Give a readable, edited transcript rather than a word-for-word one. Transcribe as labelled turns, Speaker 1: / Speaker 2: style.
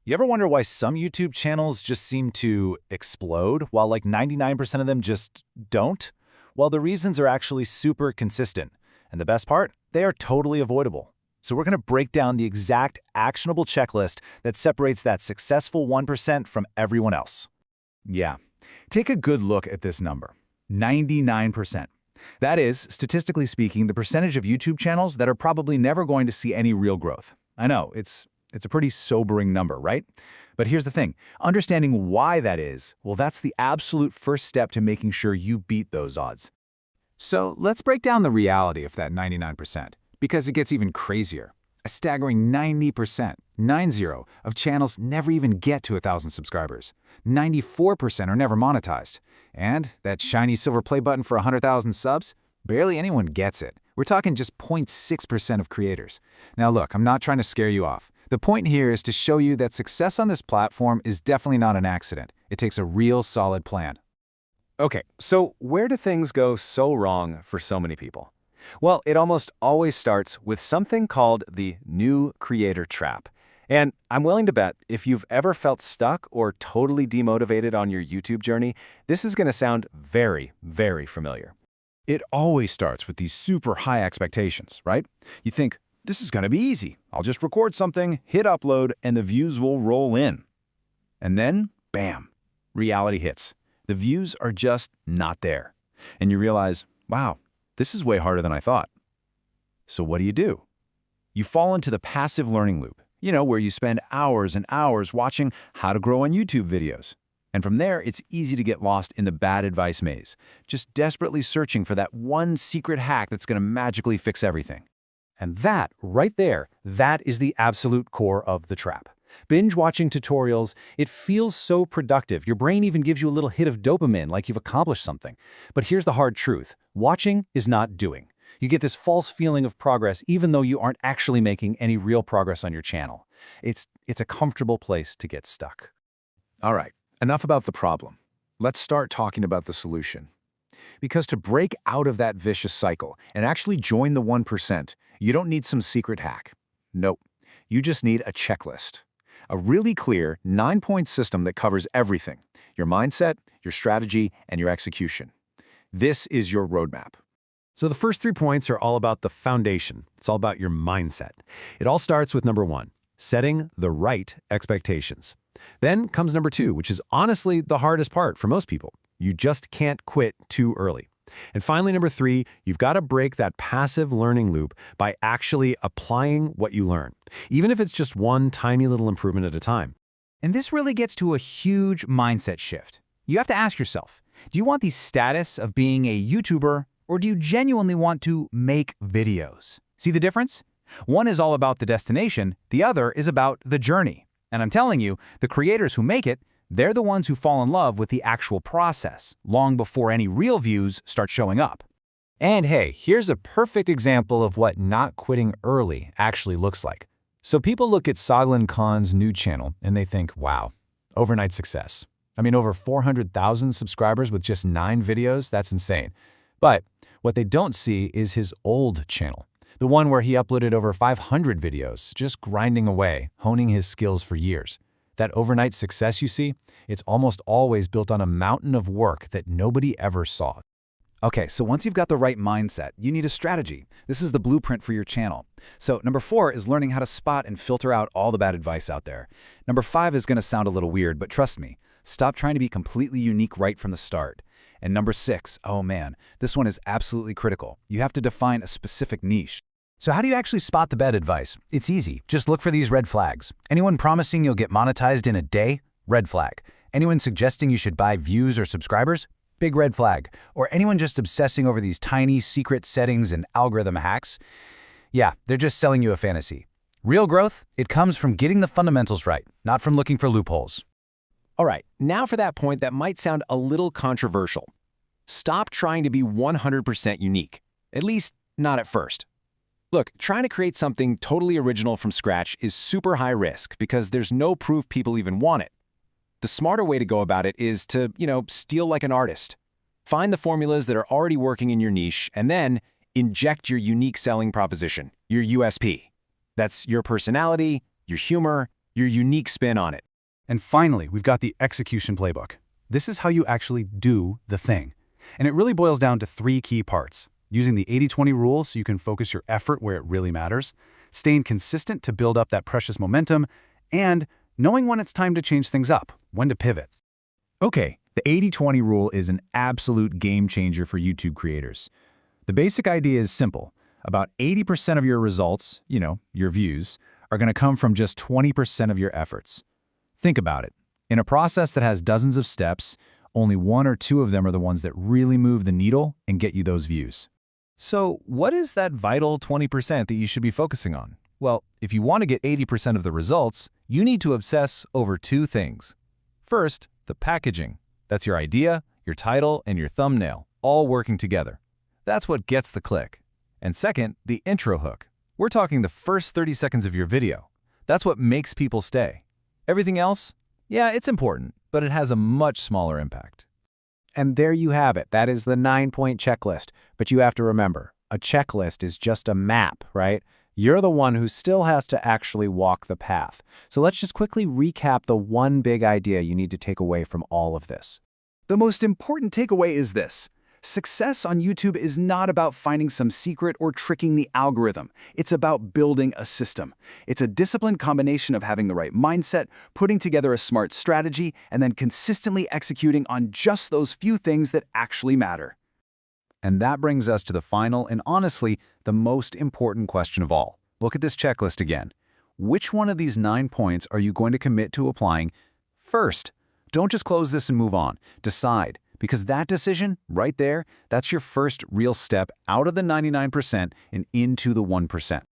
Speaker 1: You ever wonder why some YouTube channels just seem to explode while like 99% of them just don't? Well, the reasons are actually super consistent. And the best part? They are totally avoidable. So we're going to break down the exact actionable checklist that separates that successful 1% from everyone else. Yeah, take a good look at this number, 99%. That is, statistically speaking, the percentage of YouTube channels that are probably never going to see any real growth. I know, it's a pretty sobering number, right? But here's the thing. Understanding why that is, well, that's the absolute first step to making sure you beat those odds. So let's break down the reality of that 99%, because it gets even crazier. A staggering 90%, 90, of channels never even get to 1,000 subscribers. 94% are never monetized. And that shiny silver play button for 100,000 subs? Barely anyone gets it. We're talking just 0.6% of creators. Now look, I'm not trying to scare you off. The point here is to show you that success on this platform is definitely not an accident. It takes a real solid plan.
Speaker 2: Okay, so where do things go so wrong for so many people? Well, it almost always starts with something called the new creator trap. And I'm willing to bet if you've ever felt stuck or totally demotivated on your YouTube journey, this is going to sound very, very familiar.
Speaker 3: It always starts with these super high expectations, right? You think, this is going to be easy. I'll just record something, hit upload, and the views will roll in. And then, bam, reality hits. The views are just not there. And you realize, wow, this is way harder than I thought. So what do? You fall into the passive learning loop, where you spend hours and hours watching how to grow on YouTube videos. And from there, it's easy to get lost in the bad advice maze, just desperately searching for that one secret hack that's going to magically fix everything.
Speaker 1: And that, right there, that is the absolute core of the trap. Binge-watching tutorials, it feels so productive. Your brain even gives you a little hit of dopamine, like you've accomplished something. But here's the hard truth. Watching is not doing. You get this false feeling of progress even though you aren't actually making any real progress on your channel. It's a comfortable place to get stuck.
Speaker 3: All right, enough about the problem. Let's start talking about the solution. Because to break out of that vicious cycle and actually join the 1%, you don't need some secret hack. Nope. You just need a checklist. A really clear 9-point system that covers everything: your mindset, your strategy, and your execution. This is your roadmap.
Speaker 4: So the first 3 points are all about the foundation. It's all about your mindset. It all starts with number 1, setting the right expectations. Then comes number 2, which is honestly the hardest part for most people. You just can't quit too early. And finally, number 3, you've got to break that passive learning loop by actually applying what you learn, even if it's just one tiny little improvement at a time.
Speaker 5: And this really gets to a huge mindset shift. You have to ask yourself, do you want the status of being a YouTuber, or do you genuinely want to make videos? See the difference? One is all about the destination, the other is about the journey. And I'm telling you, the creators who make it, they're the ones who fall in love with the actual process, long before any real views start showing up.
Speaker 1: And hey, here's a perfect example of what not quitting early actually looks like. So people look at Soglin Khan's new channel and they think, wow, overnight success. I mean, over 400,000 subscribers with just 9 videos, that's insane. But what they don't see is his old channel, the one where he uploaded over 500 videos, just grinding away, honing his skills for years. That overnight success you see, it's almost always built on a mountain of work that nobody ever saw.
Speaker 6: Okay, so once you've got the right mindset, you need a strategy. This is the blueprint for your channel. So number 4 is learning how to spot and filter out all the bad advice out there. Number 5 is going to sound a little weird, but trust me, stop trying to be completely unique right from the start. And number 6, oh man, this one is absolutely critical. You have to define a specific niche.
Speaker 5: So how do you actually spot the bad advice? It's easy. Just look for these red flags. Anyone promising you'll get monetized in a day? Red flag. Anyone suggesting you should buy views or subscribers? Big red flag. Or anyone just obsessing over these tiny secret settings and algorithm hacks? Yeah, they're just selling you a fantasy. Real growth, it comes from getting the fundamentals right, not from looking for loopholes.
Speaker 2: All right, now for that point that might sound a little controversial. Stop trying to be 100% unique, at least not at first. Look, trying to create something totally original from scratch is super high risk because there's no proof people even want it. The smarter way to go about it is to, steal like an artist. Find the formulas that are already working in your niche and then inject your unique selling proposition, your USP. That's your personality, your humor, your unique spin on it.
Speaker 1: And finally, we've got the execution playbook. This is how you actually do the thing. And it really boils down to 3 key parts. Using the 80-20 rule so you can focus your effort where it really matters, staying consistent to build up that precious momentum, and knowing when it's time to change things up, when to pivot.
Speaker 3: Okay, the 80-20 rule is an absolute game changer for YouTube creators. The basic idea is simple. About 80% of your results, your views, are going to come from just 20% of your efforts. Think about it. In a process that has dozens of steps, only 1 or 2 of them are the ones that really move the needle and get you those views.
Speaker 1: So what is that vital 20% that you should be focusing on? Well, if you want to get 80% of the results, you need to obsess over 2 things. First, the packaging. That's your idea, your title, and your thumbnail, all working together. That's what gets the click. And second, the intro hook. We're talking the first 30 seconds of your video. That's what makes people stay. Everything else? Yeah, it's important, but it has a much smaller impact.
Speaker 2: And there you have it. That is the 9-point checklist. But you have to remember, a checklist is just a map, right? You're the one who still has to actually walk the path. So let's just quickly recap the one big idea you need to take away from all of this.
Speaker 6: The most important takeaway is this. Success on YouTube is not about finding some secret or tricking the algorithm. It's about building a system. It's a disciplined combination of having the right mindset, putting together a smart strategy, and then consistently executing on just those few things that actually matter.
Speaker 3: And that brings us to the final and honestly, the most important question of all. Look at this checklist again. Which one of these 9 points are you going to commit to applying first? Don't just close this and move on. Decide. Because that decision, right there, that's your first real step out of the 99% and into the 1%.